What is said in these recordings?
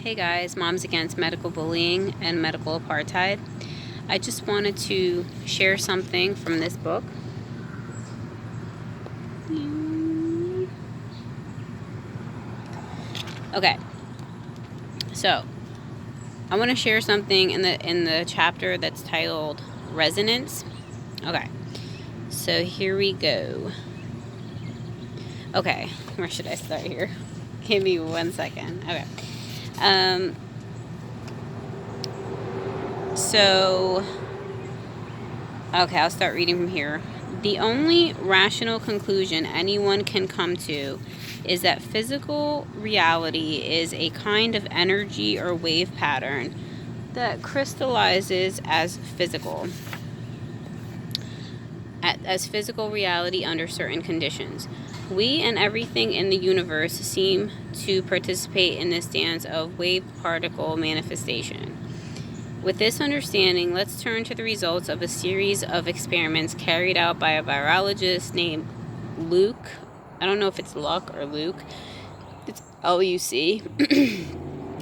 Hey guys, Moms Against Medical Bullying and Medical Apartheid. I just wanted to share something from this book. Okay, so I want to share something in the chapter that's titled Resonance. Okay, so here we go. Okay, where should I start here? Give me 1 second. Okay. Okay, I'll start reading from here. The only rational conclusion anyone can come to is that physical reality is a kind of energy or wave pattern that crystallizes as physical reality under certain conditions. We and everything in the universe seem to participate in this dance of wave particle manifestation. With this understanding, let's turn to the results of a series of experiments carried out by a virologist named Luc. I don't know if it's Luc or Luc. It's Luc.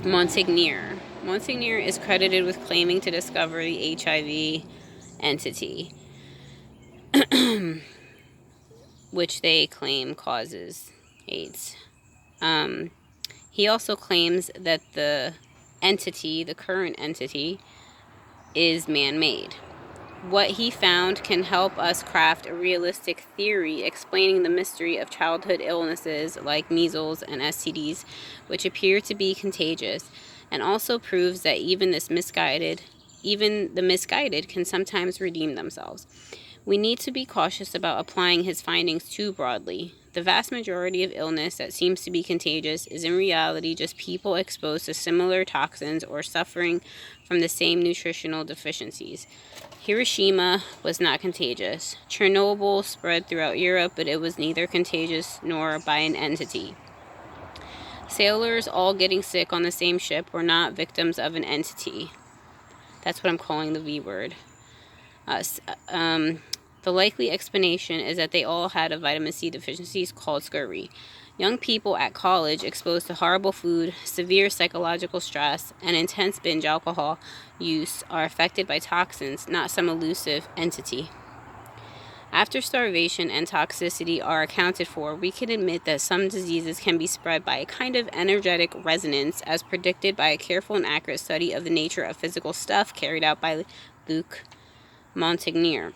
Montagnier. Montagnier is credited with claiming to discover the HIV entity, which they claim causes AIDS. He also claims that the current entity, is man-made. What he found can help us craft a realistic theory explaining the mystery of childhood illnesses like measles and STDs, which appear to be contagious, and also proves that even the misguided can sometimes redeem themselves. We need to be cautious about applying his findings too broadly. The vast majority of illness that seems to be contagious is in reality just people exposed to similar toxins or suffering from the same nutritional deficiencies. Hiroshima was not contagious. Chernobyl spread throughout Europe, but it was neither contagious nor by an entity. Sailors all getting sick on the same ship were not victims of an entity. That's what I'm calling the V word. The likely explanation is that they all had a vitamin C deficiency called scurvy. Young people at college exposed to horrible food, severe psychological stress, and intense binge alcohol use are affected by toxins, not some elusive entity. After starvation and toxicity are accounted for, we can admit that some diseases can be spread by a kind of energetic resonance, as predicted by a careful and accurate study of the nature of physical stuff carried out by Luc Montagnier.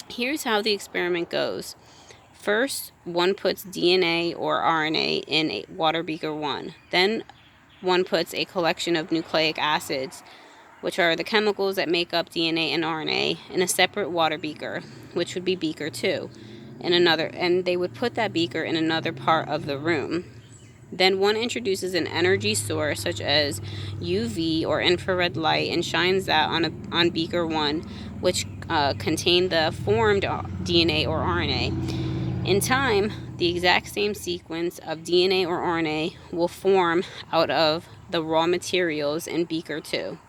Here's how the experiment goes. First, one puts DNA or RNA in a water beaker 1. Then one puts a collection of nucleic acids, which are the chemicals that make up DNA and RNA, in a separate water beaker, which would be beaker 2, and they would put that beaker in another part of the room. Then one introduces an energy source such as UV or infrared light and shines that on beaker 1, which contained the formed DNA or RNA. In time, the exact same sequence of DNA or RNA will form out of the raw materials in beaker 2.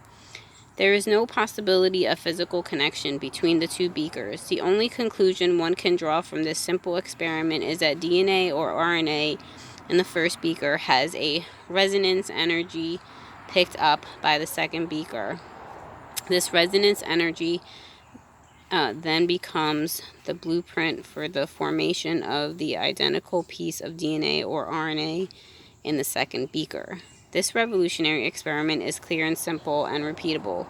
There is no possibility of physical connection between the two beakers. The only conclusion one can draw from this simple experiment is that DNA or RNA in the first beaker has a resonance energy picked up by the second beaker. This resonance energy then becomes the blueprint for the formation of the identical piece of DNA or RNA in the second beaker. This revolutionary experiment is clear and simple and repeatable.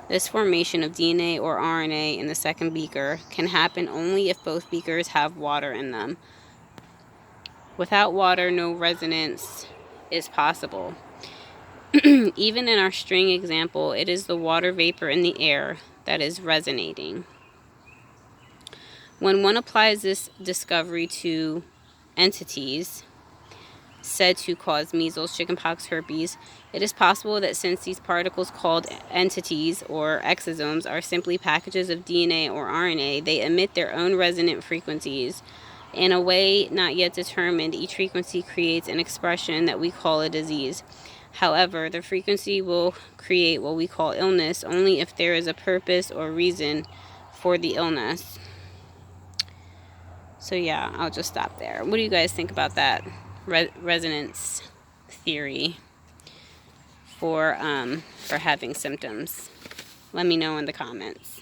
This formation of DNA or RNA in the second beaker can happen only if both beakers have water in them. Without water, no resonance is possible. Even in our string example, it is the water vapor in the air that is resonating. When one applies this discovery to entities said to cause measles, chickenpox, herpes, it is possible that since these particles called entities or exosomes are simply packages of DNA or RNA, they emit their own resonant frequencies. In a way not yet determined, each frequency creates an expression that we call a disease. However, the frequency will create what we call illness only if there is a purpose or reason for the illness. So yeah, I'll just stop there. What do you guys think about that resonance theory? for having symptoms? Let me know in the comments.